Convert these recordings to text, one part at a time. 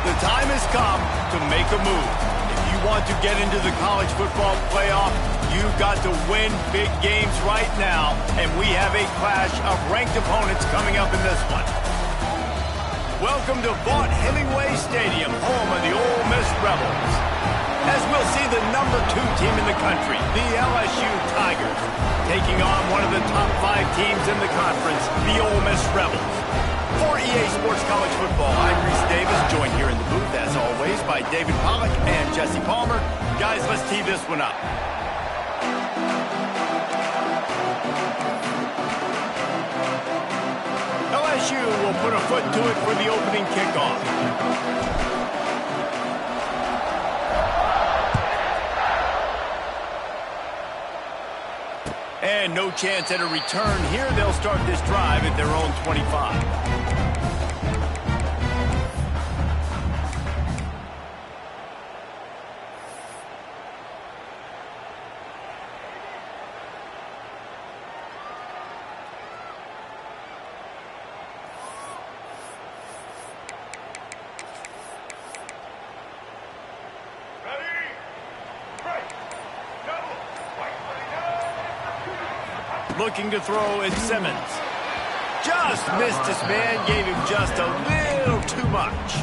The time has come to make a move. If you want to get into the college football playoff, you've got to win big games right now, and we have a clash of ranked opponents coming up in this one. Welcome to Vaught-Hemingway Stadium, home of the Ole Miss Rebels. As we'll see the number 2 team in the country, the LSU Tigers, taking on one of the top 5 teams in the conference, the Ole Miss Rebels. For EA Sports College Football, I'm Reese Davis, joined here in the booth, as always, by David Pollack and Jesse Palmer. Guys, let's tee this one up. LSU will put a foot to it for the opening kickoff. And no chance at a return here. They'll start this drive at their own 25. Looking to throw at Simmons. Just missed his man, gave him just a little too much.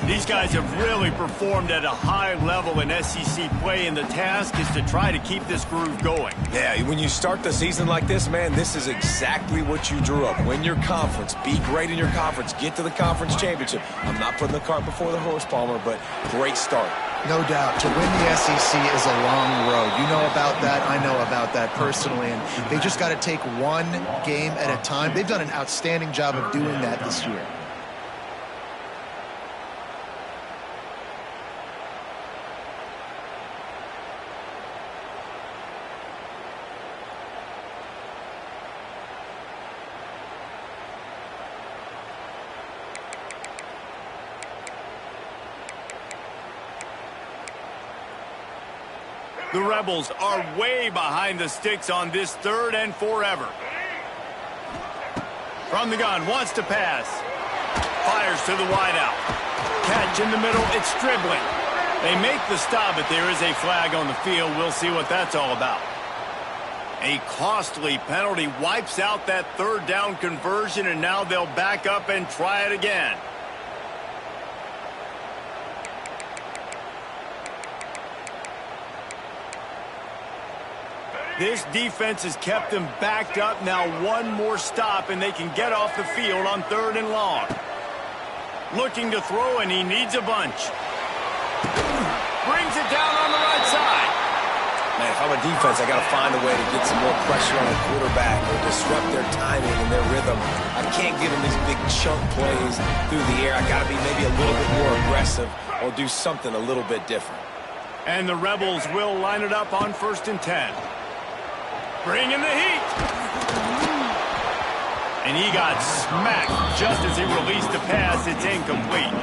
These guys have really performed at a high level in SEC play, and the task is to try to keep this groove going. Yeah, when you start the season like this, man, this is exactly what you drew up. Win your conference, be great in your conference, get to the conference championship. I'm not putting the cart before the horse, Palmer, but great start. No doubt. To win the SEC is a long road. You know about that. I know about that personally. And they just got to take one game at a time. They've done an outstanding job of doing that this year. The Rebels are way behind the sticks on this 3rd and forever. From the gun, wants to pass. Fires to the wideout. Catch in the middle, it's dribbling. They make the stop, but there is a flag on the field. We'll see what that's all about. A costly penalty wipes out that 3rd down conversion, and now they'll back up and try it again. This defense has kept them backed up. Now one more stop, and they can get off the field on 3rd and long. Looking to throw, and he needs a bunch. Brings it down on the right side. Man, if I'm a defense, I got to find a way to get some more pressure on the quarterback or disrupt their timing and their rhythm. I can't give them these big chunk plays through the air. I got to be maybe a little bit more aggressive or do something a little bit different. And the Rebels will line it up on 1st and 10. Bring in the heat. And he got smacked just as he released the pass. It's incomplete.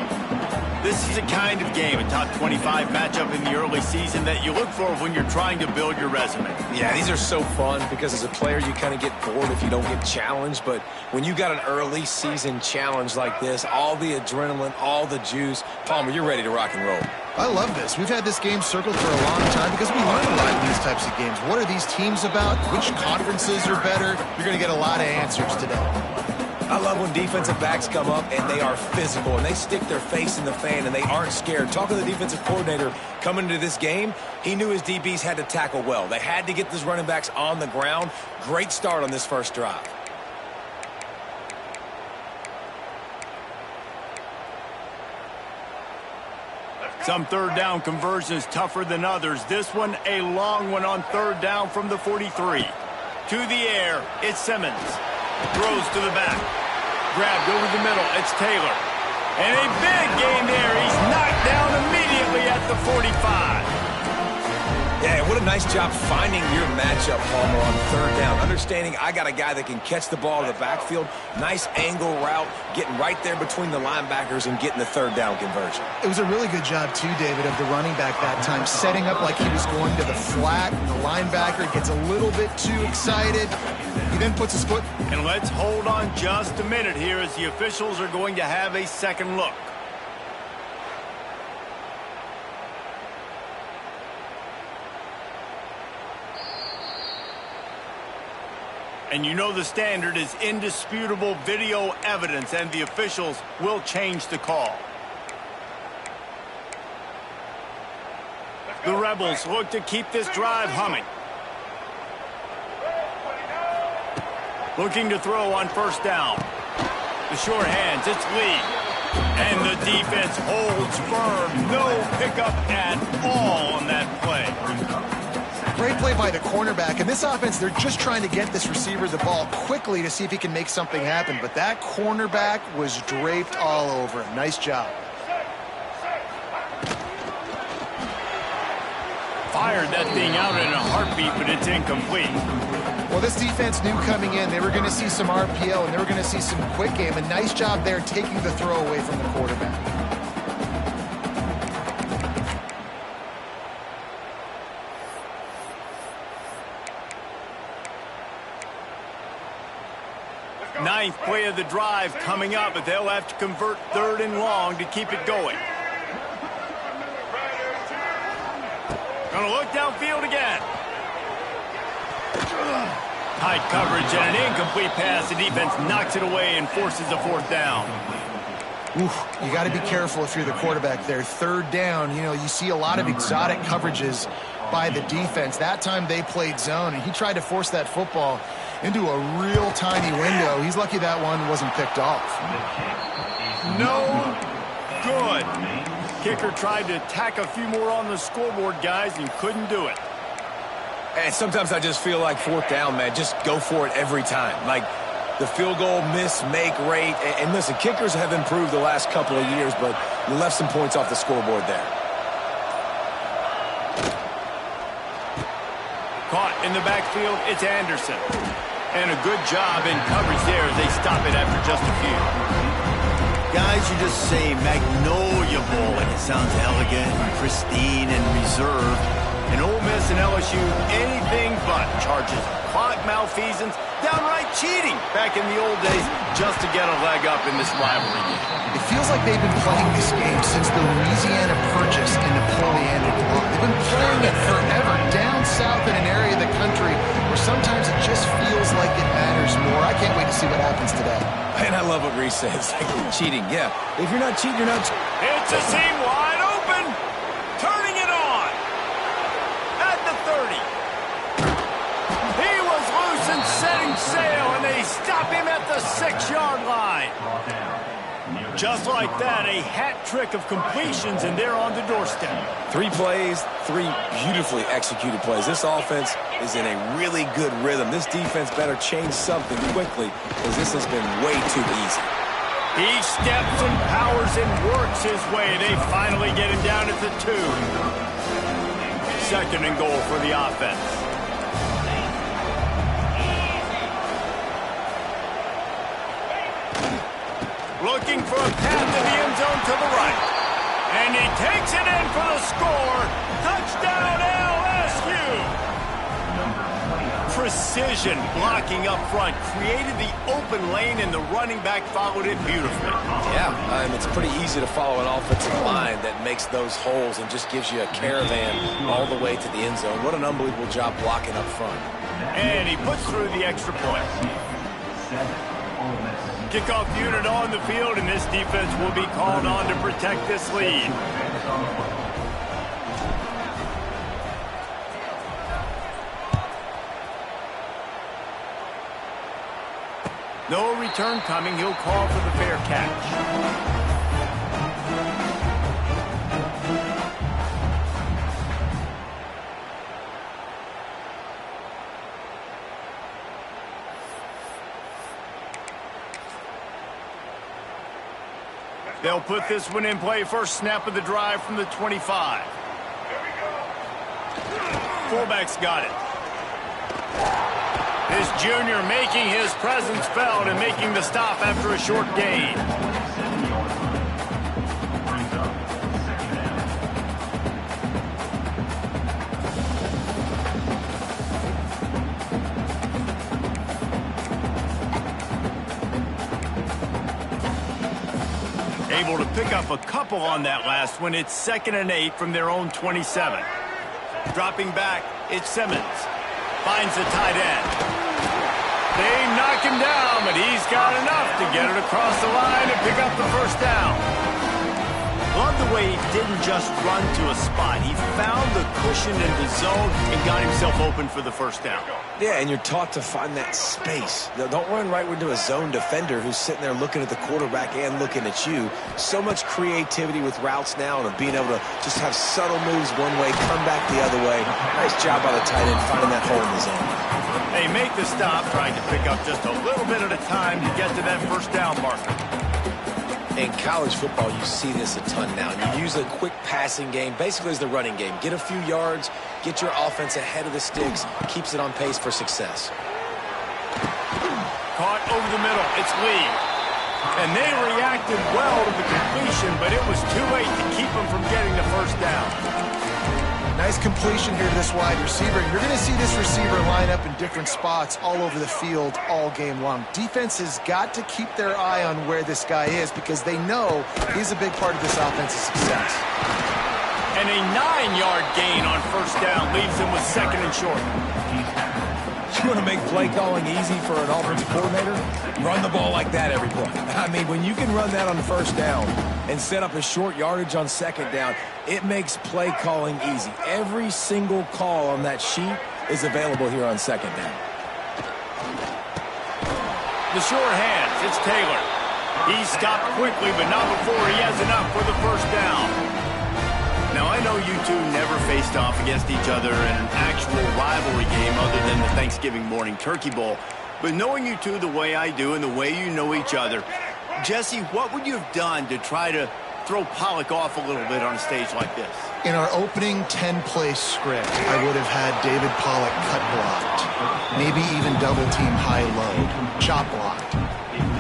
This is a kind of game, a top 25 matchup in the early season that you look for when you're trying to build your resume. Yeah, these are so fun because as a player you kind of get bored if you don't get challenged. But when you got an early season challenge like this, all the adrenaline, all the juice, Palmer, you're ready to rock and roll. I love this. We've had this game circled for a long time because we learn a lot in these types of games. What are these teams about? Which conferences are better? You're going to get a lot of answers today. I love when defensive backs come up and they are physical and they stick their face in the fan and they aren't scared. Talking to the defensive coordinator coming into this game, he knew his DBs had to tackle well. They had to get these running backs on the ground. Great start on this first drive. Some 3rd down conversions tougher than others. This one, a long one on 3rd down from the 43. To the air, it's Simmons. Throws to the back. Grabbed over the middle, it's Taylor. And a big gain there. He's knocked down immediately at the 45. Yeah, what a nice job finding your matchup, Palmer, on 3rd down. Understanding I got a guy that can catch the ball in the backfield. Nice angle route, getting right there between the linebackers and getting the 3rd down conversion. It was a really good job, too, David, of the running back that time, setting up like he was going to the flat, and the linebacker gets a little bit too excited. He then puts his foot. And let's hold on just a minute here as the officials are going to have a second look. And you know the standard is indisputable video evidence, and the officials will change the call. The Rebels look to keep this drive humming. Looking to throw on first down. The short hands, it's Lee. And the defense holds firm. No pickup at all on that play. Great play by the cornerback. And this offense, they're just trying to get this receiver the ball quickly to see if he can make something happen. But that cornerback was draped all over him. Nice job. Fired that thing out in a heartbeat, but it's incomplete. Well, this defense knew coming in they were going to see some RPO and they were going to see some quick game. A nice job there taking the throw away from the quarterback. Ninth play of the drive coming up, but they'll have to convert 3rd and long to keep it going. Gonna look downfield again. Tight coverage and an incomplete pass. The defense knocks it away and forces a 4th down. Oof, you got to be careful if you're the quarterback there. 3rd down, you know, you see a lot of exotic coverages by the defense. That time they played zone, and he tried to force that football into a real tiny window. He's lucky that one wasn't picked off. No good. Kicker tried to tack a few more on the scoreboard, guys, and couldn't do it. And sometimes I just feel like 4th down, man. Just go for it every time. Like the field goal miss-make rate. And listen, kickers have improved the last couple of years, but you left some points off the scoreboard there. Caught in the backfield, it's Anderson. And a good job in coverage there as they stop it after just a few. Guys, you just say Magnolia Bowl, and it sounds elegant and pristine and reserved. And Ole Miss and LSU, anything but. Charges of clock malfeasance, downright cheating back in the old days just to get a leg up in this rivalry game. It feels like they've been playing this game since the Louisiana Purchase in Napoleonic War. They've been playing it forever down south in an area of the country where sometimes it just feels like it matters more. I can't wait to see what happens today. And I love what Reese says. Cheating, yeah. If you're not cheating, you're not cheating. It's a seam wide open. Turning it on. At the 30. He was loose and setting sail, and they stop him at the 6-yard line. Just like that, a hat trick of completions, and they're on the doorstep. 3 plays, 3 beautifully executed plays. This offense is in a really good rhythm. This defense better change something quickly, because this has been way too easy. He steps and powers and works his way. They finally get him down at the 2. 2nd and goal for the offense. Looking for a path to the end zone to the right. And he takes it in for the score. Touchdown, LSU! Precision blocking up front created the open lane, and the running back followed it beautifully. Yeah, it's pretty easy to follow an offensive line that makes those holes and just gives you a caravan all the way to the end zone. What an unbelievable job blocking up front. And he puts through the extra point. Kickoff unit on the field, and this defense will be called on to protect this lead. No return coming. He'll call for the fair catch. They'll put this one in play. First snap of the drive from the 25. Fullback's got it. This junior making his presence felt and making the stop after a short gain. Able to pick up a couple on that last one. It's 2nd and 8 from their own 27. Dropping back, it's Simmons. Finds the tight end. They knock him down, but he's got enough to get it across the line and pick up the first down. Love the way he didn't just run to a spot. He found the cushion in the zone and got himself open for the first down. Yeah, and you're taught to find that space. Don't run right into a zone defender who's sitting there looking at the quarterback and looking at you. So much creativity with routes now and being able to just have subtle moves one way, come back the other way. Nice job by the tight end finding that hole in the zone. They make the stop, trying to pick up just a little bit at a time to get to that first down marker. In college football, you see this a ton now. You use a quick passing game, basically as the running game. Get a few yards, get your offense ahead of the sticks, keeps it on pace for success. Caught over the middle. It's Lee. And they reacted well to the completion, but it was too late to keep them from getting the first down. Nice completion here to this wide receiver. You're going to see this receiver line up in different spots all over the field all game long. Defense has got to keep their eye on where this guy is because they know he's a big part of this offense's success. And a 9-yard gain on first down leaves them with second and short. You want to make play calling easy for an offensive coordinator? Run the ball like that every play. I mean, when you can run that on first down and set up a short yardage on second down, it makes play calling easy. Every single call on that sheet is available here on second down. The sure hands, it's Taylor. He stopped quickly, but not before he has enough for the first down. Now, I know you two never faced off against each other in an actual rivalry game other than the Thanksgiving morning turkey bowl. But knowing you two the way I do and the way you know each other, Jesse, what would you have done to try to throw Pollock off a little bit on a stage like this? In our opening 10-play script, I would have had David Pollock cut blocked, maybe even double-team high-load, chop blocked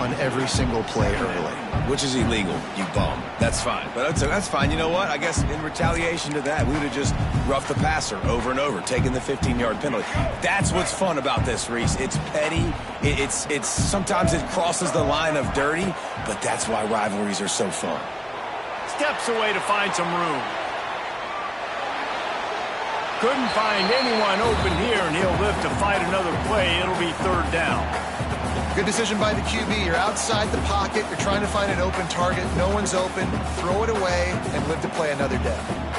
on every single play early. Which is illegal, you bum. That's fine. But that's fine. You know what? I guess in retaliation to that, we would have just roughed the passer over and over, taking the 15-yard penalty. That's what's fun about this, Reese. It's petty. It's sometimes it crosses the line of dirty, but that's why rivalries are so fun. Steps away to find some room. Couldn't find anyone open here, and he'll live to fight another play. It'll be third down. Good decision by the QB. You're outside the pocket. You're trying to find an open target. No one's open. Throw it away and live to play another down.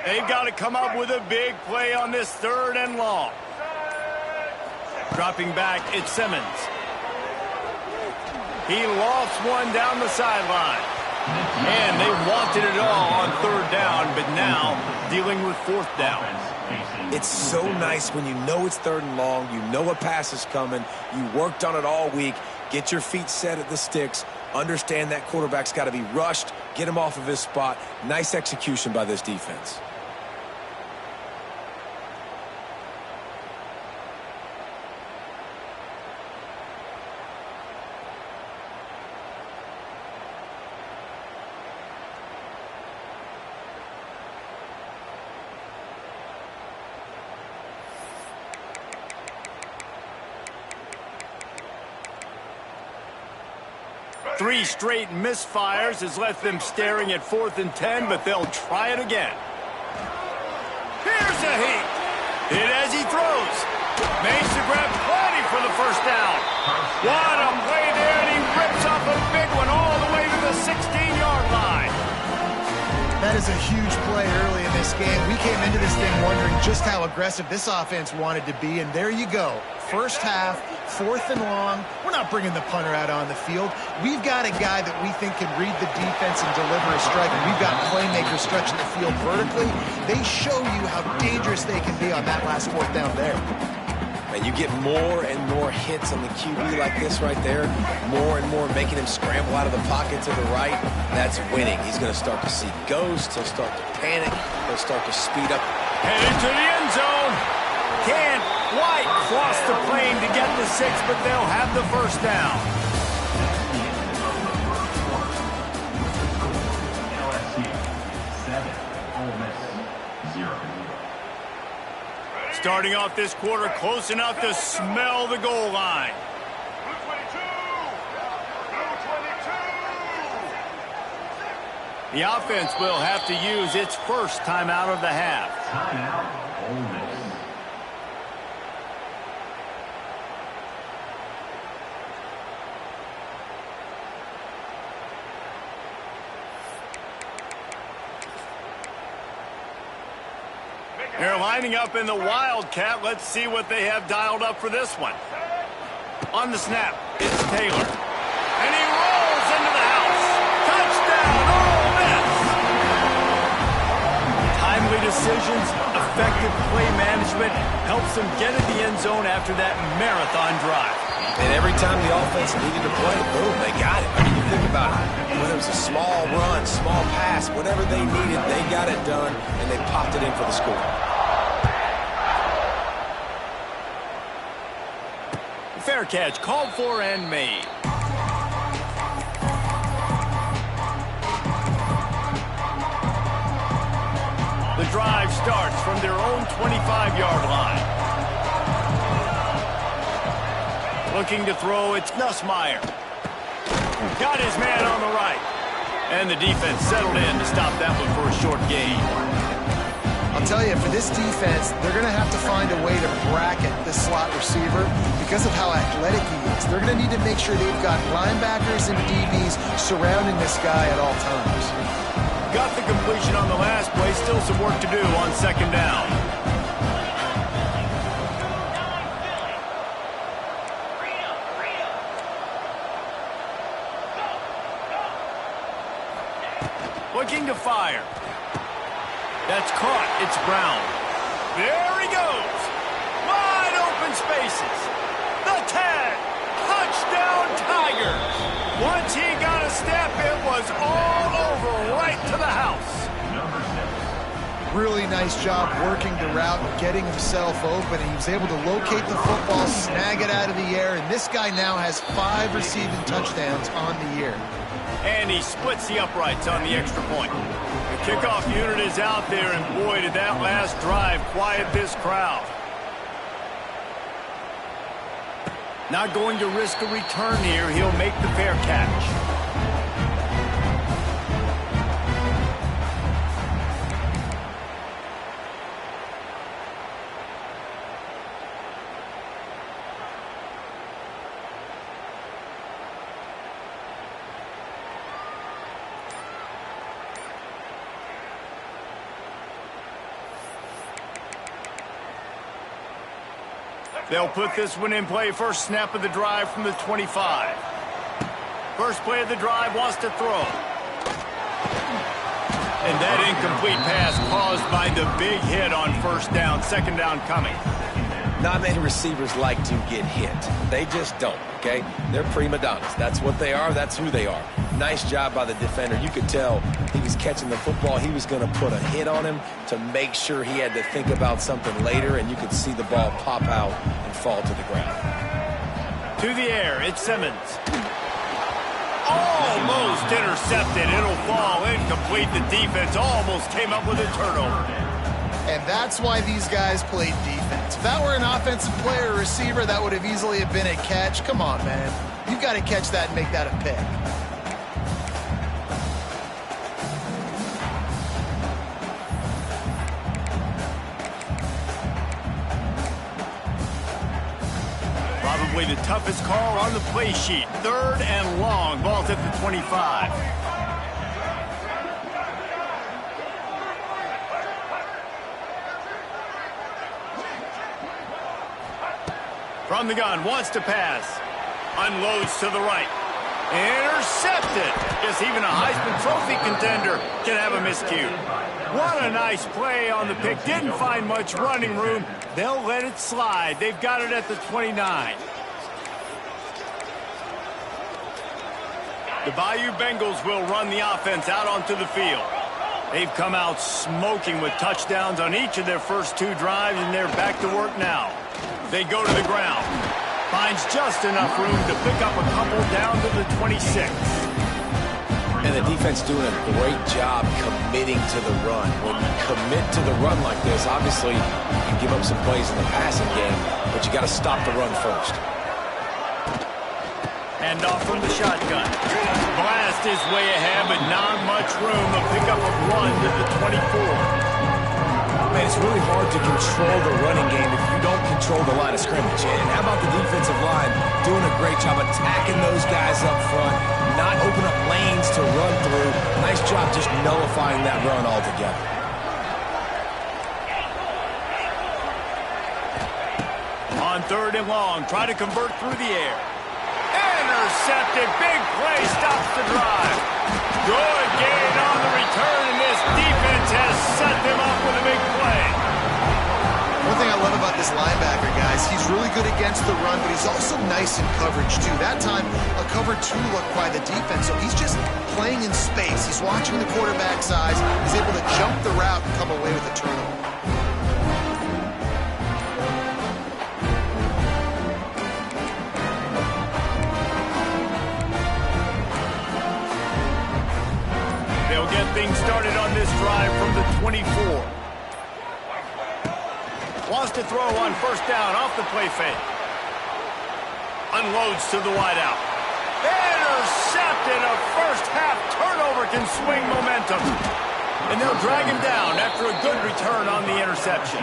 They've got to come up with a big play on this third and long. Dropping back, it's Simmons. He lofts one down the sideline. And they wanted it all on third down, but now dealing with fourth down. It's so nice when you know it's third and long, you know a pass is coming, you worked on it all week, get your feet set at the sticks, understand that quarterback's got to be rushed, get him off of his spot. Nice execution by this defense. Three straight misfires has left them staring at 4th and 10, but they'll try it again. Here's a heat. Hit as he throws. Makes the grab plenty for the first down. What a play there, and he rips off a big one all the way to the 16-yard line. That is a huge play early in this game. We came into this thing wondering just how aggressive this offense wanted to be, and there you go. First half, 4th and long. We're not bringing the punter out on the field. We've got a guy that we think can read the defense and deliver a strike, and we've got playmakers stretching the field vertically. They show you how dangerous they can be on that last 4th down there. And you get more and more hits on the QB like this right there, more and more making him scramble out of the pocket to the right. That's winning. He's going to start to see ghosts. He'll start to panic. He'll start to speed up. Headed to the end zone. Can't quite cross the plane to get the 6, but they'll have the first down. LSU 7, Ole Miss 0. Starting off this quarter close enough to smell the goal line. The offense will have to use its first timeout of the half. Timeout, Ole Miss. They're lining up in the Wildcat. Let's see what they have dialed up for this one. On the snap, it's Taylor. And he rolls into the house. Touchdown, Ole Miss! Timely decisions, effective play management helps them get in the end zone after that marathon drive. And every time the offense needed to play, boom, they got it. I mean, you think about it. Whether it was a small run, small pass, whatever they needed, they got it done, and they popped it in for the score. Fair catch, called for and made. The drive starts from their own 25-yard line. Looking to throw, it's Nussmeier. Got his man on the right. And the defense settled in to stop that one for a short gain. I'll tell you, for this defense, they're going to have to find a way to bracket this slot receiver because of how athletic he is. They're going to need to make sure they've got linebackers and DBs surrounding this guy at all times. Got the completion on the last play. Still some work to do on second down. Looking to fire. That's caught. It's Brown. There he goes. Wide open spaces. The 10. Touchdown Tigers. Once he got a step, it was all over right to the house. Really nice job working the route and getting himself open. He was able to locate the football, snag it out of the air, and this guy now has 5 receiving touchdowns on the year. And he splits the uprights on the extra point. The kickoff unit is out there, and boy, did that last drive quiet this crowd. Not going to risk a return here. He'll make the fair catch. They'll put this one in play. First snap of the drive from the 25. First play of the drive, wants to throw. And that incomplete pass caused by the big hit on first down. Second down coming. Not many receivers like to get hit. They just don't, okay? They're prima donnas. That's what they are. That's who they are. Nice job by the defender. You could tell he was catching the football. He was going to put a hit on him to make sure he had to think about something later, and you could see the ball pop out and fall to the ground. To the air, it's Simmons. Almost intercepted. It'll fall incomplete. The defense almost came up with a turnover. And that's why these guys played defense. If that were an offensive player or receiver, that would have easily have been a catch. Come on, man. You've got to catch that and make that a pick. Probably the toughest call on the play sheet. Third and long. Ball's at the 25. From the gun, wants to pass. Unloads to the right. Intercepted. Guess even a Heisman Trophy contender can have a miscue. What a nice play on the pick. Didn't find much running room. They'll let it slide. They've got it at the 29. The Bayou Bengals will run the offense out onto the field. They've come out smoking with touchdowns on each of their first 2 drives, and they're back to work now. They go to the ground. Finds just enough room to pick up a couple down to the 26. And the defense doing a great job committing to the run. When you commit to the run like this, obviously you give up some plays in the passing game, but you got to stop the run first. Hand off from the shotgun. Blast his way ahead, but not much room. A pickup of 1 to the 24. Man, it's really hard to control the running game if you don't control the line of scrimmage. And how about the defensive line doing a great job attacking those guys up front, not open up lanes to run through. Nice job just nullifying that run altogether. On 3rd and long, try to convert through the air. Intercepted, big play, stops the drive. Good gain on the return, and this defense has set them up with a big play. One thing I love about this linebacker, guys, he's really good against the run, but he's also nice in coverage, too. That time, a cover 2 look by the defense, so he's just playing in space. He's watching the quarterback's eyes. He's able to jump the route and come away with a turnover. They'll get things started on this drive from the 24. Wants to throw on 1st down off the play fake. Unloads to the wideout. Intercepted. A first-half turnover can swing momentum. And they'll drag him down after a good return on the interception.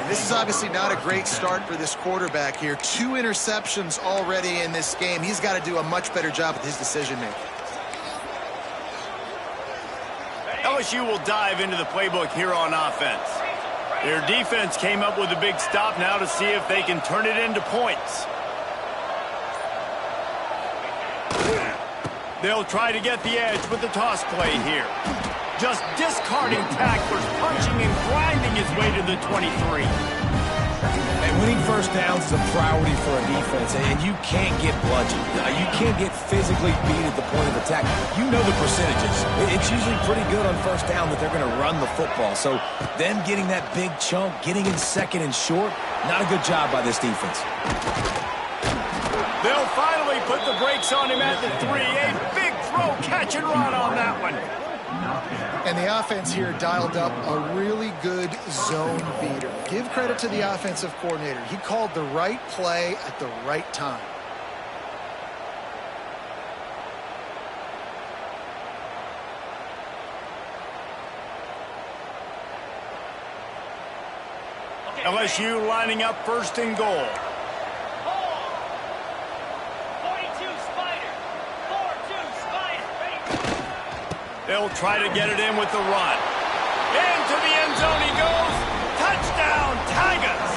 This is obviously not a great start for this quarterback here. 2 interceptions already in this game. He's got to do a much better job with his decision-making. LSU will dive into the playbook here on offense. Their defense came up with a big stop now to see if they can turn it into points. They'll try to get the edge with the toss play here. Just discarding tacklers, punching and grinding his way to the 23. And winning 1st downs is a priority for a defense, and you can't get bludgeoned. You can't get physically beat at the point of attack. You know the percentages. It's usually pretty good on 1st down that they're going to run the football. So them getting that big chunk, getting in 2nd and short, not a good job by this defense. They'll finally put the brakes on him at the 3. A big throw, catch and run on that one. And the offense here dialed up a really good zone beater. Give credit to the offensive coordinator. He called the right play at the right time. LSU lining up 1st and goal. They'll try to get it in with the run. Into the end zone he goes. Touchdown, Tigers!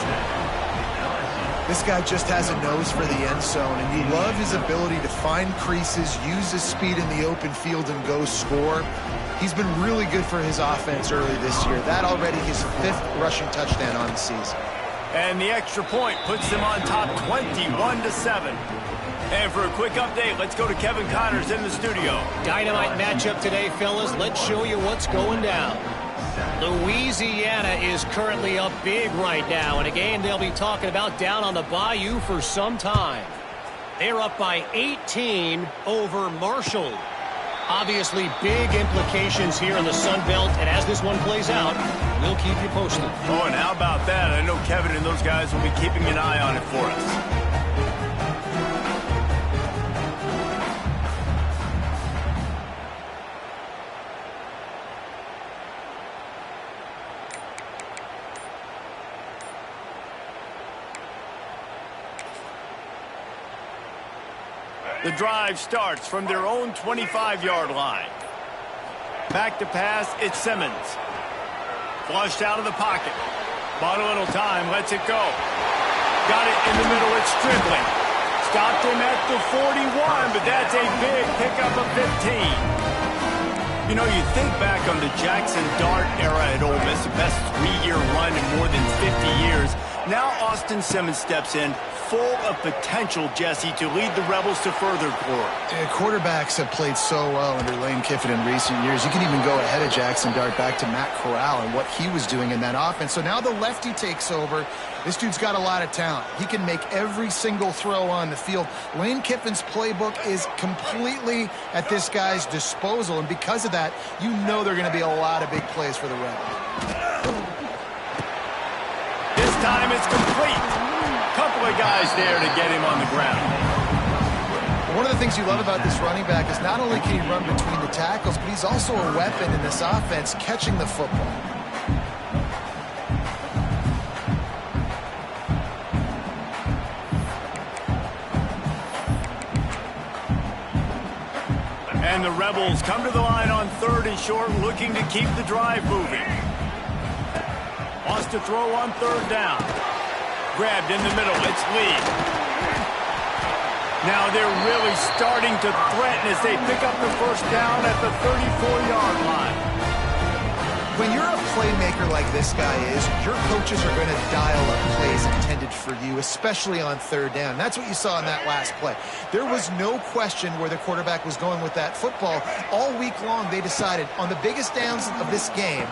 This guy just has a nose for the end zone, and you love his ability to find creases, use his speed in the open field, and go score. He's been really good for his offense early this year. That already his 5th rushing touchdown on the season. And the extra point puts them on top 21-7. And for a quick update, let's go to Kevin Connors in the studio. Dynamite matchup today, fellas. Let's show you what's going down. Louisiana is currently up big right now in a game they'll be talking about down on the Bayou for some time. They're up by 18 over Marshall. Obviously, big implications here in the Sun Belt, and as this one plays out, we'll keep you posted. Oh, and how about that? I know Kevin and those guys will be keeping an eye on it for us. The drive starts from their own 25-yard line. Back to pass, it's Simmons. Flushed out of the pocket. Bought a little time, lets it go. Got it in the middle, it's Stribling. Stopped him at the 41, but that's a big pickup of 15. You know, you think back on the Jackson Dart era at Ole Miss, the best 3-year run in more than 50 years. Now Austin Simmons steps in, full of potential, Jesse, to lead the Rebels to further glory. Quarterbacks have played so well under Lane Kiffin in recent years. You can even go ahead of Jackson Dart back to Matt Corral and what he was doing in that offense. So now the lefty takes over. This dude's got a lot of talent. He can make every single throw on the field. Lane Kiffin's playbook is completely at this guy's disposal, and because of that, you know there are going to be a lot of big plays for the Rebels. This time it's complete. Couple of guys there to get him on the ground. One of the things you love about this running back is not only can he run between the tackles, but he's also a weapon in this offense catching the football. And the Rebels come to the line on 3rd and short, looking to keep the drive moving. Wants to throw on 3rd down. Grabbed in the middle. It's Lee. Now they're really starting to threaten as they pick up the 1st down at the 34-yard line. When you're a playmaker like this guy is, your coaches are going to dial up plays intended for you, especially on 3rd down. That's what you saw in that last play. There was no question where the quarterback was going with that football. All week long, they decided on the biggest downs of this game,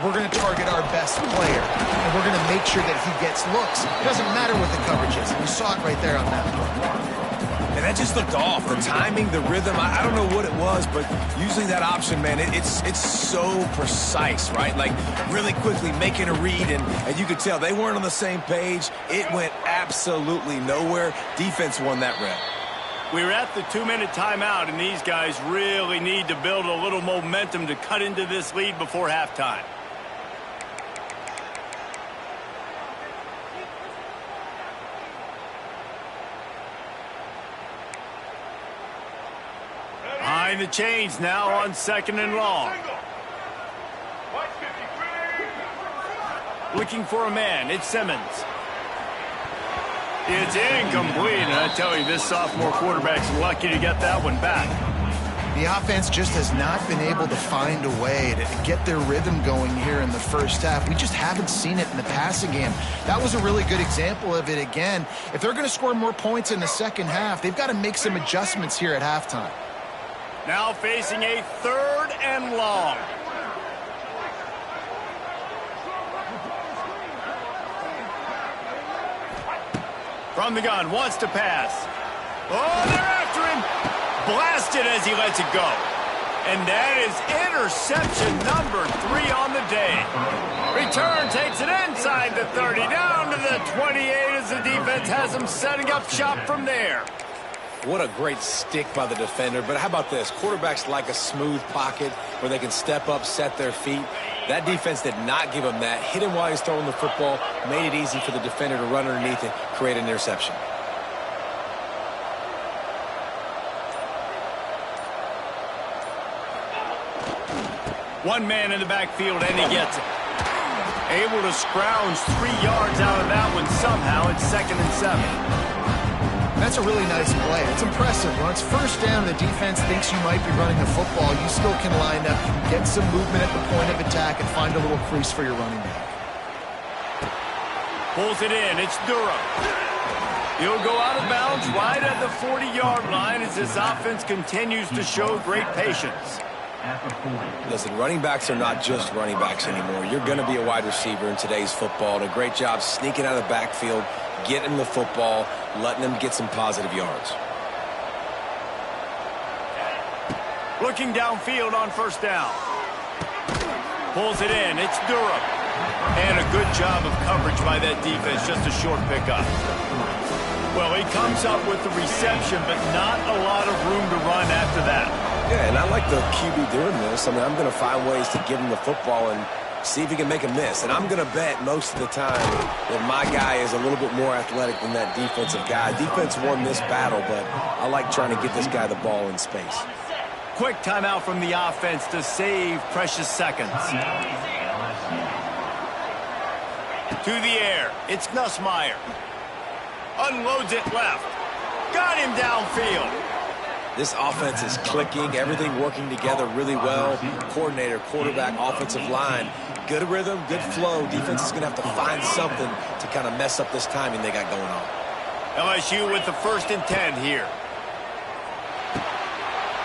we're going to target our best player, and we're going to make sure that he gets looks. It doesn't matter what the coverage is. You saw it right there on that play. And that just looked off. The timing, the rhythm, I don't know what it was, but usually that option, man, it's so precise, right? Like really quickly making a read, and you could tell they weren't on the same page. It went absolutely nowhere. Defense won that rep. We're at the 2-minute timeout, and these guys really need to build a little momentum to cut into this lead before halftime. Behind the chains now on 2nd and long. Looking for a man. It's Simmons. It's incomplete, and I tell you, this sophomore quarterback's lucky to get that one back. The offense just has not been able to find a way to get their rhythm going here in the first half. We just haven't seen it in the passing game. That was a really good example of it again. If they're going to score more points in the second half, they've got to make some adjustments here at halftime. Now facing a 3rd and long. From the gun, wants to pass. Oh, they're after him. Blasted as he lets it go. And that is interception number 3 on the day. Return takes it inside the 30, down to the 28 as the defense has them setting up shop from there. What a great stick by the defender. But how about this? Quarterbacks like a smooth pocket where they can step up, set their feet. That defense did not give him that. Hit him while he's throwing the football, made it easy for the defender to run underneath it, create an interception. One man in the backfield, and he gets it. Able to scrounge 3 yards out of that one somehow. It's 2nd and 7. That's a really nice play. It's impressive. When it's 1st down, the defense thinks you might be running the football. You still can line up, get some movement at the point of attack, and find a little crease for your running back. Pulls it in. It's Durham. He'll go out of bounds right at the 40-yard line as this offense continues to show great patience. Listen, running backs are not just running backs anymore. You're going to be a wide receiver in today's football. And a great job sneaking out of the backfield, getting the football, letting them get some positive yards. Looking downfield on 1st down. Pulls it in. It's Durham. And a good job of coverage by that defense. Just a short pickup. Well, he comes up with the reception, but not a lot of room to run after that. Yeah, and I like the QB doing this. I mean, I'm going to find ways to give him the football and see if he can make a miss. And I'm going to bet most of the time that my guy is a little bit more athletic than that defensive guy. Defense won this battle, but I like trying to get this guy the ball in space. Quick timeout from the offense to save precious seconds. To the air. It's Nussmeier. Unloads it left. Got him downfield. This offense is clicking, everything working together really well. Coordinator, quarterback, offensive line. Good rhythm, good flow. Defense is going to have to find something to kind of mess up this timing they got going on. LSU with the 1st and 10 here.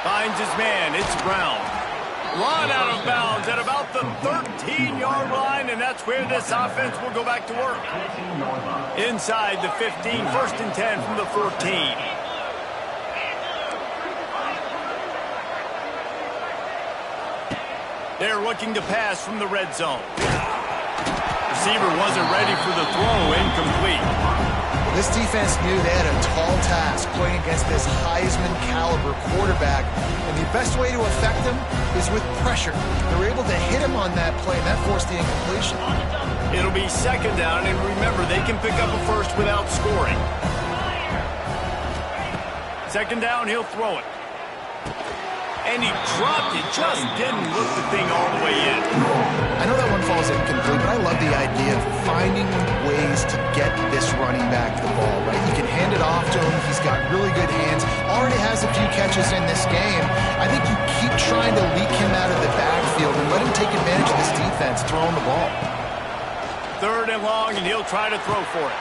Finds his man. It's Brown. Run out of bounds at about the 13-yard line, and that's where this offense will go back to work. Inside the 15, 1st and 10 from the 14. They're looking to pass from the red zone. Receiver wasn't ready for the throw. Incomplete. This defense knew they had a tall task playing against this Heisman-caliber quarterback, and the best way to affect him is with pressure. They were able to hit him on that play, and that forced the incompletion. It'll be 2nd down, and remember, they can pick up a first without scoring. 2nd down, he'll throw it. And he dropped it, just didn't look the thing all the way in. I know that one falls incomplete, but I love the idea of finding ways to get this running back the ball, right? You can hand it off to him. He's got really good hands. Already has a few catches in this game. I think you keep trying to leak him out of the backfield and let him take advantage of this defense throwing the ball. 3rd and long, and he'll try to throw for it.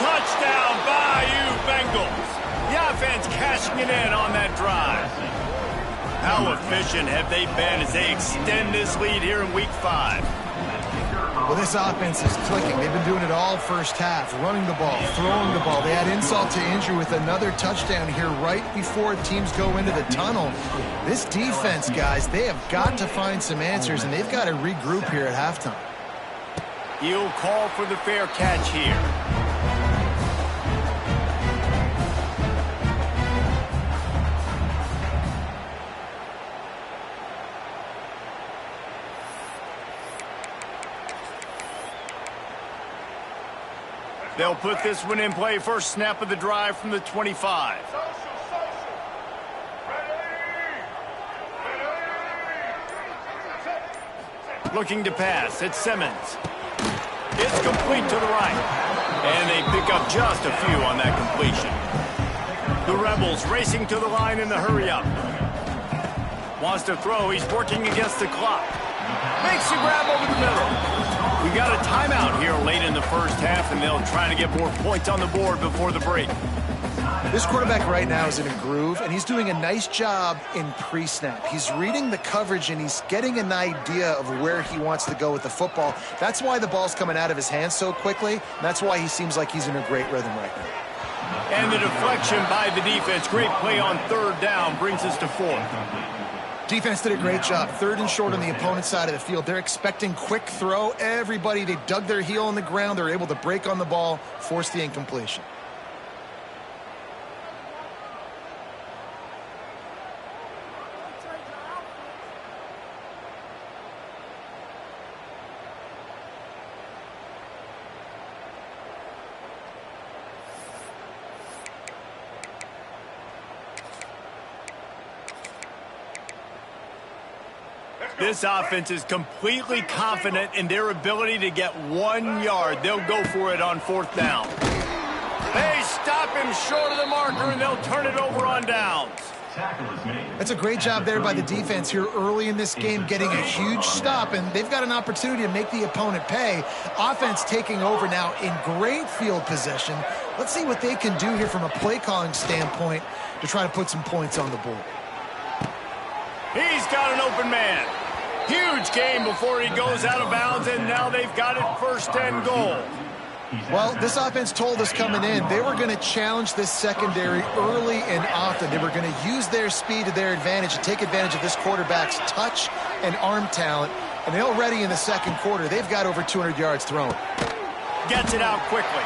Touchdown, Bayou Bengals. The offense cashing it in on that drive. How efficient have they been as they extend this lead here in Week 5? Well, this offense is clicking. They've been doing it all first half, running the ball, throwing the ball. They had insult to injury with another touchdown here right before teams go into the tunnel. This defense, guys, they have got to find some answers, and they've got to regroup here at halftime. He'll call for the fair catch here. They'll put this one in play. First snap of the drive from the 25. Looking to pass. It's Simmons. It's complete to the right. And they pick up just a few on that completion. The Rebels racing to the line in the hurry-up. Wants to throw. He's working against the clock. Makes the grab over the middle. We got a timeout here late in the first half, and they'll try to get more points on the board before the break. This quarterback right now is in a groove, and he's doing a nice job in pre-snap. He's reading the coverage, and he's getting an idea of where he wants to go with the football. That's why the ball's coming out of his hands so quickly, and that's why he seems like he's in a great rhythm right now. And the deflection by the defense. Great play on 3rd down brings us to 4th. Defense did a great job. 3rd and short on the opponent's side of the field. They're expecting quick throw. Everybody, they dug their heel on the ground. They're able to break on the ball, force the incompletion. This offense is completely confident in their ability to get 1 yard. They'll go for it on 4th down. They stop him short of the marker, and they'll turn it over on downs. That's a great job there by the defense here early in this game, getting a huge stop, and they've got an opportunity to make the opponent pay. Offense taking over now in great field position. Let's see what they can do here from a play calling standpoint to try to put some points on the board. He's got an open man. Huge game before he goes out of bounds, and now they've got it 1st and goal. Well, this offense told us coming in they were going to challenge this secondary early and often. They were going to use their speed to their advantage and take advantage of this quarterback's touch and arm talent. And already in the 2nd quarter, they've got over 200 yards thrown. Gets it out quickly.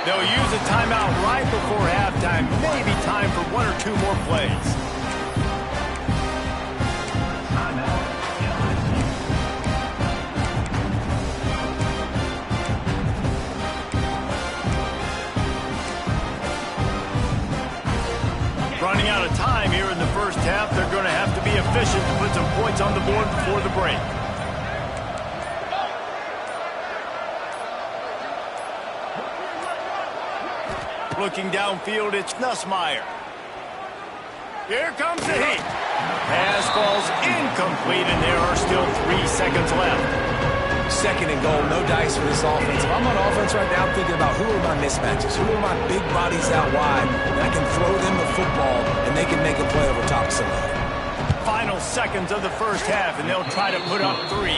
They'll use a timeout right before halftime. Maybe time for 1 or 2 more plays. Running out of time here in the first half. They're going to have to be efficient to put some points on the board before the break. Looking downfield, it's Nussmeier. Here comes the heat. Pass falls incomplete, and there are still 3 seconds left. Second and goal, no dice for this offense. If I'm on offense right now, I'm thinking about who are my mismatches, who are my big bodies out wide, and I can throw them the football, and they can make a play over top of somebody. Final seconds of the first half, and they'll try to put up 3.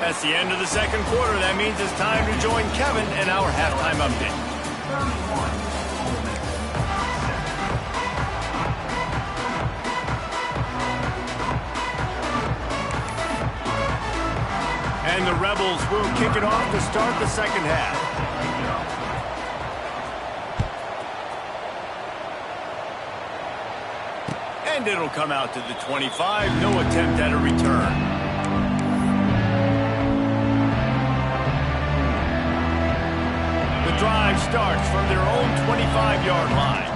That's the end of the second quarter. That means it's time to join Kevin in our halftime update. And the Rebels will kick it off to start the second half. And it'll come out to the 25. No attempt at a return. The drive starts from their own 25-yard line.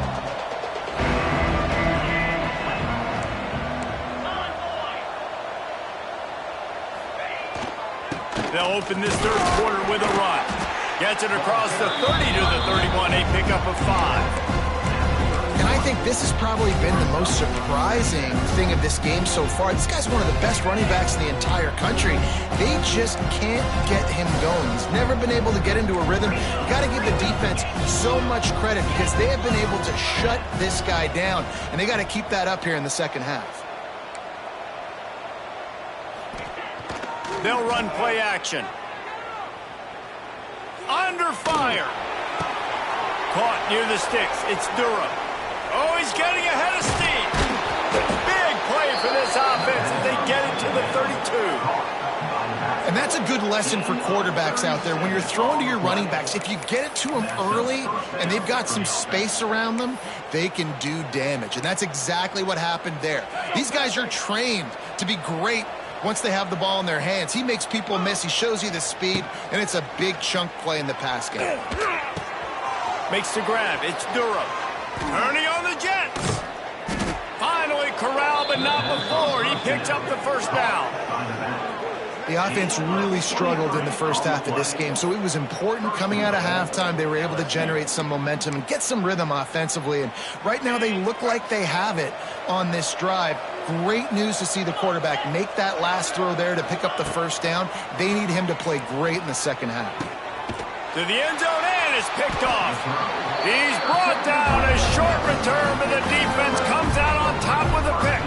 They'll open this third quarter with a run. Gets it across the 30 to the 31, a pickup of 5. And I think this has probably been the most surprising thing of this game so far. This guy's one of the best running backs in the entire country. They just can't get him going. He's never been able to get into a rhythm. You got to give the defense so much credit because they have been able to shut this guy down, and they got to keep that up here in the second half. They'll run play action. Under fire. Caught near the sticks. It's Durham. Oh, he's getting ahead of steam. Big play for this offense as they get it to the 32. And that's a good lesson for quarterbacks out there. When you're throwing to your running backs, if you get it to them early and they've got some space around them, they can do damage. And that's exactly what happened there. These guys are trained to be great once they have the ball in their hands. He makes people miss. He shows you the speed, and it's a big chunk play in the pass game. Makes the grab. It's Durham. Ernie on the Jets. Finally corralled, but not before. He picks up the first down. The offense really struggled in the first half of this game, so it was important coming out of halftime. They were able to generate some momentum and get some rhythm offensively, and right now they look like they have it on this drive. Great news to see the quarterback make that last throw there to pick up the first down. They need him to play great in the second half. To the end zone and is picked off. He's brought down. A short return, but the defense comes out on top with a pick.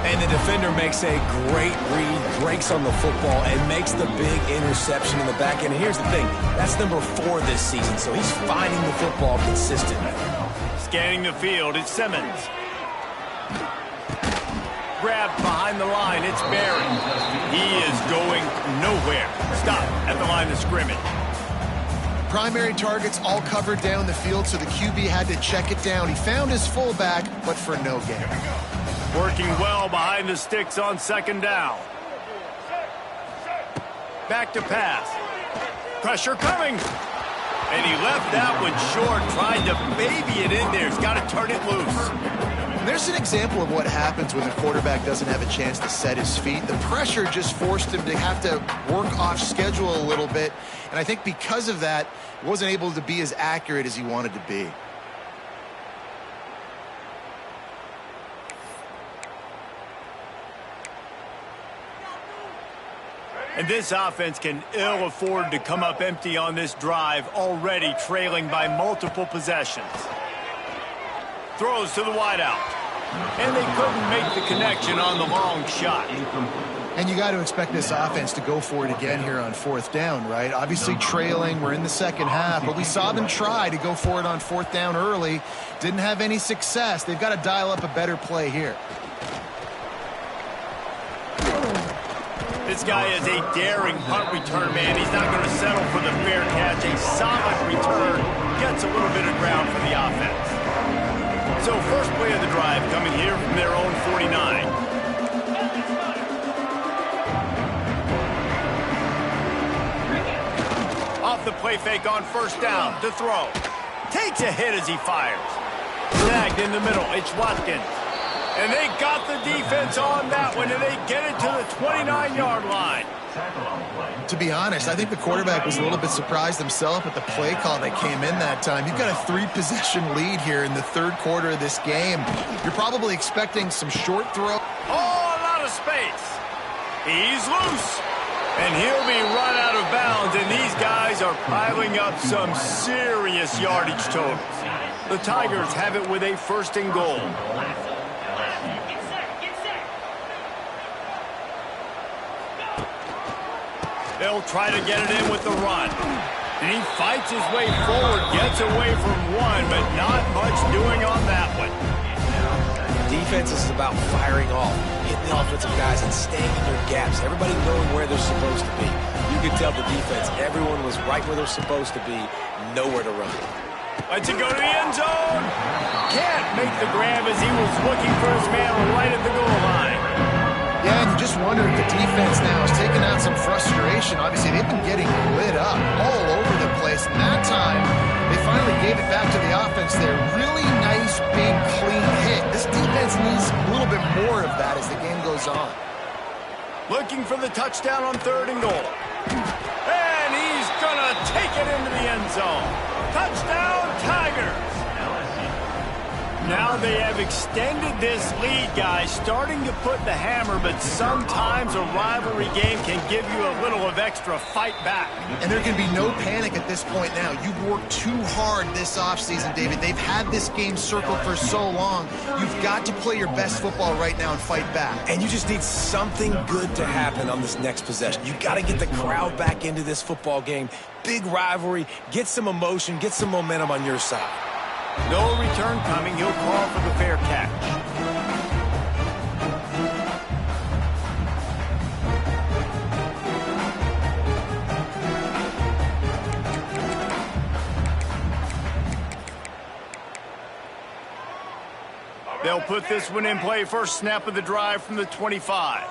And the defender makes a great read, breaks on the football, and makes the big interception in the back end. And here's the thing, that's number 4 this season, so he's finding the football consistently. Scanning the field, it's Simmons. Grabbed behind the line, it's Barry. He is going nowhere. Stop at the line of scrimmage. Primary targets all covered down the field, so the QB had to check it down. He found his fullback, but for no gain. Working well behind the sticks on second down. Back to pass. Pressure coming. And he left that one short, trying to baby it in there. He's got to turn it loose. There's an example of what happens when the quarterback doesn't have a chance to set his feet. The pressure just forced him to have to work off schedule a little bit. And I think because of that, he wasn't able to be as accurate as he wanted to be. And this offense can ill afford to come up empty on this drive, already trailing by multiple possessions. Throws to the wideout. And they couldn't make the connection on the long shot. And you got to expect this offense to go for it again here on fourth down, right? Obviously trailing, we're in the second half, but we saw them try to go for it on fourth down early. Didn't have any success. They've got to dial up a better play here. This guy is a daring punt return man. He's not going to settle for the fair catch. A solid return. Gets a little bit of ground for the offense. So first play of the drive coming here from their own 49. Off the play fake on first down to throw. Takes a hit as he fires. Snagged in the middle. It's Watkins. And they got the defense on that one, and they get it to the 29-yard line. Tackle on the play. To be honest, I think the quarterback was a little bit surprised himself at the play call that came in that time. You've got a 3-possession lead here in the third quarter of this game. You're probably expecting some short throw. Oh, a lot of space. He's loose. And he'll be run out of bounds, and these guys are piling up some serious yardage totals. The Tigers have it with a 1st and goal. They'll try to get it in with the run. And he fights his way forward, gets away from one, but not much doing on that one. Defense is about firing off, hitting the offensive guys and staying in their gaps. Everybody knowing where they're supposed to be. You could tell the defense, everyone was right where they're supposed to be, nowhere to run. Lets it go to the end zone. Can't make the grab as he was looking for his man right at the goal line. Yeah, and you just wonder if the defense now is taking out some frustration. Obviously, they've been getting lit up all over the place. And that time, they finally gave it back to the offense there. Really nice, big, clean hit. This defense needs a little bit more of that as the game goes on. Looking for the touchdown on 3rd and goal. And he's going to take it into the end zone. Touchdown, Tigers. Now they have extended this lead, guys, starting to put the hammer, but sometimes a rivalry game can give you a little of extra fight back. And there can be no panic at this point now. You've worked too hard this offseason, David. They've had this game circled for so long. You've got to play your best football right now and fight back. And you just need something good to happen on this next possession. You got to get the crowd back into this football game. Big rivalry, get some emotion, get some momentum on your side. No return coming. He'll call for the fair catch. They'll put this one in play. First snap of the drive from the 25.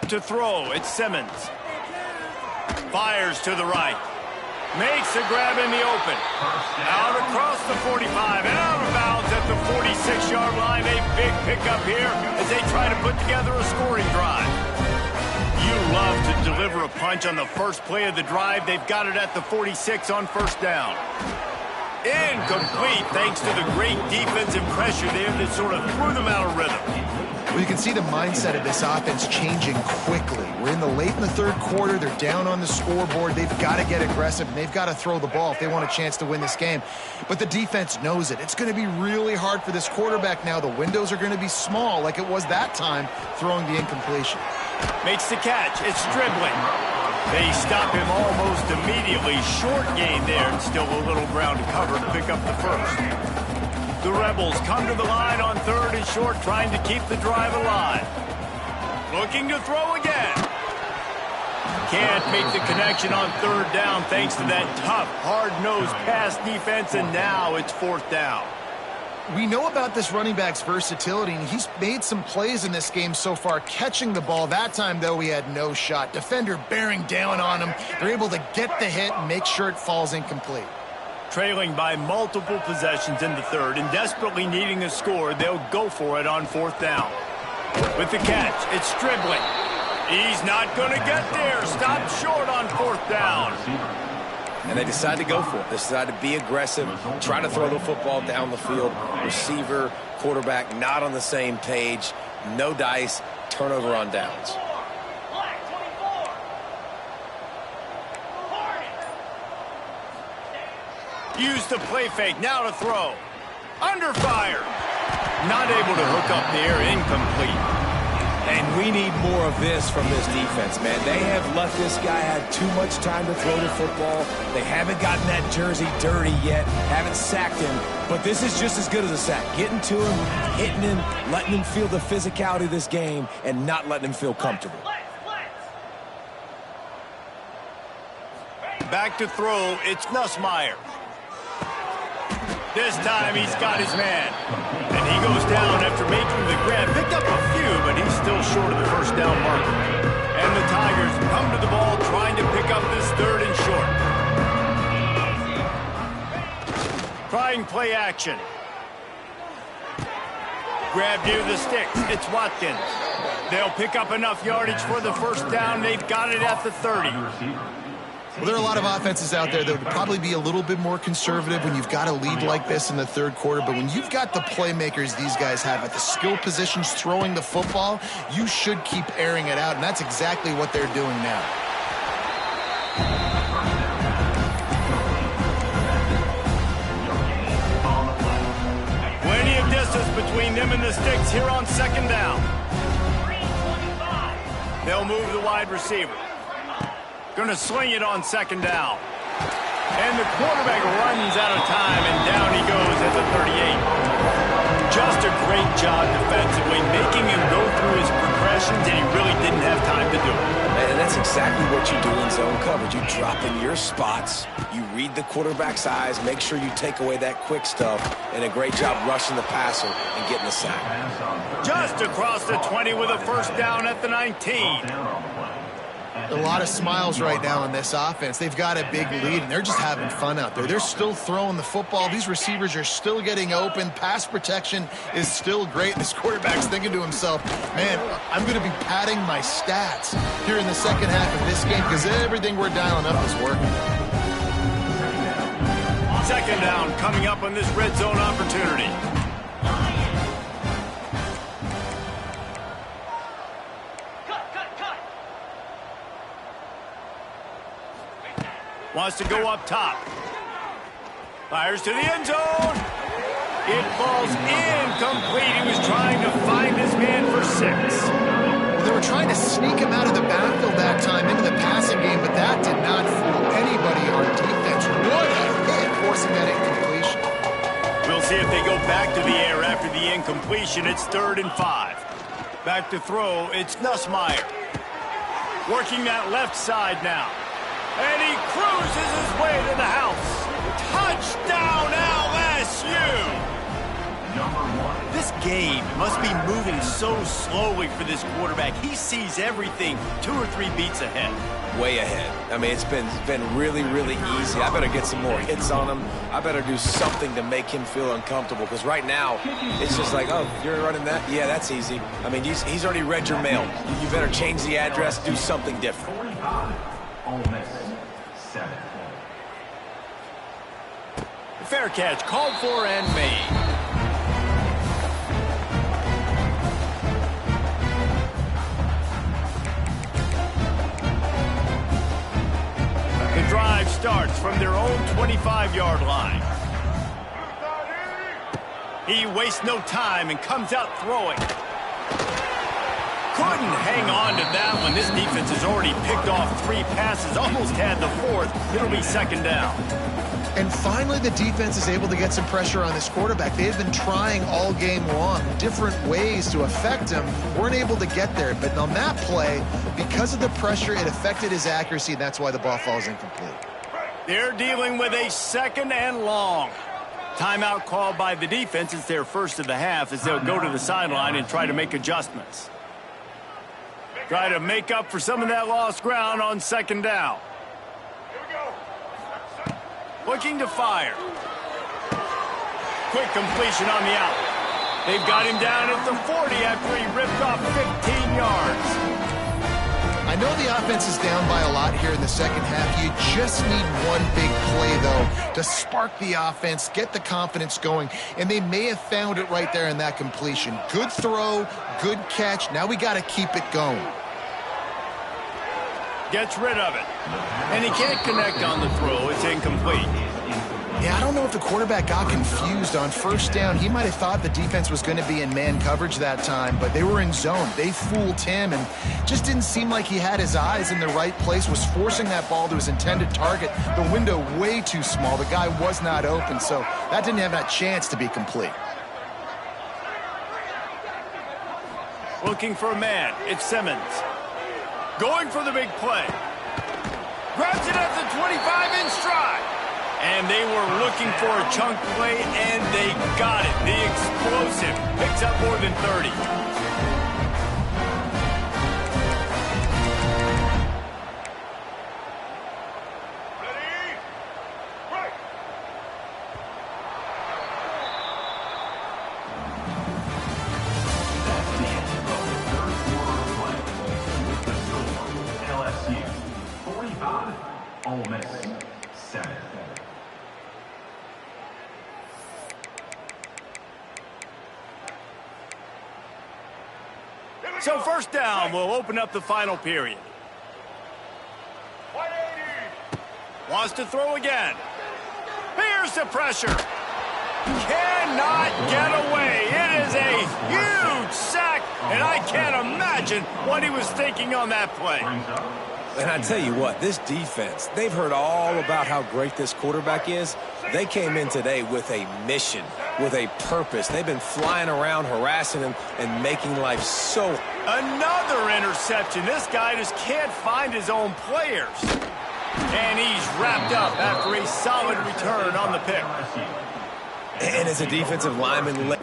To throw, it's Simmons. Fires to the right. Makes a grab in the open. Out across the 45 and out of bounds at the 46-yard line. A big pickup here as they try to put together a scoring drive. You love to deliver a punch on the first play of the drive. They've got it at the 46 on 1st down. Incomplete thanks to the great defensive pressure there that sort of threw them out of rhythm. Well, you can see the mindset of this offense changing quickly. We're late in the third quarter. They're down on the scoreboard. They've got to get aggressive, and they've got to throw the ball if they want a chance to win this game. But the defense knows it. It's going to be really hard for this quarterback now. The windows are going to be small like it was that time throwing the incompletion. Makes the catch. It's Stribling. They stop him almost immediately. Short gain there, and still a little ground to cover to pick up the first. The Rebels come to the line on 3rd and short, trying to keep the drive alive. Looking to throw again. Can't make the connection on 3rd down thanks to that tough, hard-nosed pass defense, and now it's 4th down. We know about this running back's versatility, and he's made some plays in this game so far, catching the ball. That time, though, he had no shot. Defender bearing down on him. They're able to get the hit and make sure it falls incomplete. Trailing by multiple possessions in the 3rd and desperately needing a score, they'll go for it on 4th down. With the catch, it's Stribling. He's not going to get there. Stopped short on 4th down. And they decide to go for it. They decide to be aggressive, try to throw the football down the field. Receiver, quarterback, not on the same page. No dice, turnover on downs. Use the play fake, now to throw. Under fire. Not able to hook up there, incomplete. And we need more of this from this defense, man. They have let this guy have too much time to throw the football. They haven't gotten that jersey dirty yet, haven't sacked him. But this is just as good as a sack. Getting to him, hitting him, letting him feel the physicality of this game, and not letting him feel comfortable. Back to throw, it's Nussmeier. This time he's got his man. And he goes down after making the grab. Picked up a few, but he's still short of the 1st down marker. And the Tigers come to the ball trying to pick up this 3rd and short. Trying play action. Grab near the sticks. It's Watkins. They'll pick up enough yardage for the first down. They've got it at the 30. Well, there are a lot of offenses out there that would probably be a little bit more conservative when you've got a lead like this in the third quarter. But when you've got the playmakers these guys have at the skill positions throwing the football, you should keep airing it out. And that's exactly what they're doing now. Plenty of distance between them and the sticks here on second down. They'll move the wide receiver. Going to sling it on second down. And the quarterback runs out of time, and down he goes at the 38. Just a great job defensively, making him go through his progressions, and he really didn't have time to do it. And that's exactly what you do in zone coverage. You drop in your spots, you read the quarterback's eyes, make sure you take away that quick stuff, and a great job rushing the passer and getting the sack. Just across the 20 with a first down at the 19. A lot of smiles right now on this offense. They've got a big lead, and they're just having fun out there. They're still throwing the football. These receivers are still getting open. Pass protection is still great. This quarterback's thinking to himself, man, I'm going to be padding my stats here in the second half of this game because everything we're dialing up is working. Second down coming up on this red zone opportunity. Wants to go up top. Fires to the end zone. It falls incomplete. He was trying to find his man for 6. Well, they were trying to sneak him out of the backfield that time into the passing game, but that did not fool anybody on defense. What a hit, forcing that incompletion. We'll see if they go back to the air after the incompletion. It's 3rd and 5. Back to throw. It's Nussmeier. Working that left side now. And he cruises his way to the house. Touchdown, LSU! This game must be moving so slowly for this quarterback. He sees everything 2 or 3 beats ahead. Way ahead. I mean, it's been really, really easy. I better get some more hits on him. I better do something to make him feel uncomfortable, because right now, it's just like, oh, you're running that? Yeah, that's easy. I mean, he's already read your mail. You better change the address, do something different. Ole Miss, 7. Fair catch, called for and made. The drive starts from their own 25-yard line. He wastes no time and comes out throwing. Couldn't hang on to that one. This defense has already picked off 3 passes, almost had the 4th. It'll be second down. And finally, the defense is able to get some pressure on this quarterback. They had been trying all game long different ways to affect him. Weren't able to get there. But on that play, because of the pressure, it affected his accuracy, and that's why the ball falls incomplete. They're dealing with a 2nd and long. Timeout called by the defense. It's their first of the half as they'll go to the sideline and try to make adjustments. Try to make up for some of that lost ground on second down. Looking to fire. Quick completion on the out. They've got him down at the 40 after he ripped off 15 yards. I know the offense is down by a lot here in the second half. You just need one big play, though, to spark the offense, get the confidence going, and they may have found it right there in that completion. Good throw, good catch. Now we got to keep it going. Gets rid of it. And he can't connect on the throw. It's incomplete. Yeah, I don't know if the quarterback got confused on first down. He might have thought the defense was going to be in man coverage that time, but they were in zone. They fooled him and just didn't seem like he had his eyes in the right place, was forcing that ball to his intended target. The window way too small. The guy was not open, so that didn't have that chance to be complete. Looking for a man. It's Simmons. Going for the big play. Grabs it at the 25 in stride. And they were looking for a chunk play, and they got it. The explosive picks up more than 30. 7. So first down will open up the final period. Wants to throw again. Here's the pressure. Cannot get away. It is a huge sack, and I can't imagine what he was thinking on that play. And I tell you what, this defense, they've heard all about how great this quarterback is. They came in today with a mission, with a purpose. They've been flying around, harassing him, and making life so... Another interception. This guy just can't find his own players. And he's wrapped up after a solid return on the pick. And as a defensive lineman...